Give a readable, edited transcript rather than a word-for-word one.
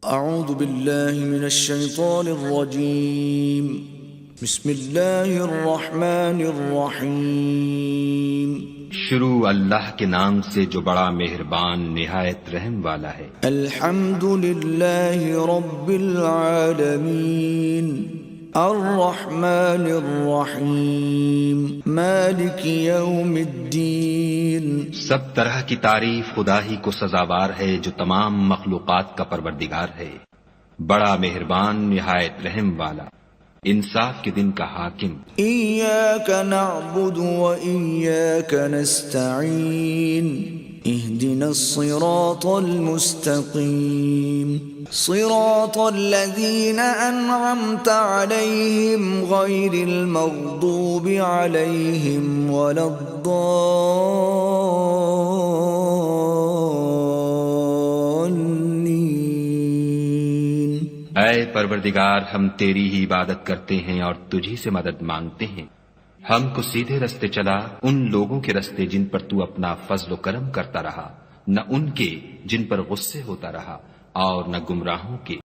اعوذ باللہ من الشیطان الرجیم بسم اللہ الرحمن الرحیم شروع اللہ کے نام سے جو بڑا مہربان نہایت رحم والا ہے۔ الحمد للہ رب العالمین الرحمن الرحیم مالک یوم الدین۔ سب طرح کی تعریف خدا ہی کو سزاوار ہے جو تمام مخلوقات کا پروردگار ہے، بڑا مہربان نہایت رحم والا، انصاف کے دن کا حاکم۔ ایاک نعبد و ایاک نستعین اہدنا الصراط المستقیم صراط الذین انعمت علیہم غیر المغضوب علیہم ولا الضالین۔ اے پروردگار، ہم تیری ہی عبادت کرتے ہیں اور تجھی سے مدد مانگتے ہیں، ہم کو سیدھے رستے چلا، ان لوگوں کے رستے جن پر تو اپنا فضل و کرم کرتا رہا، نہ ان کے جن پر غصے ہوتا رہا، اور نہ گمراہوں کے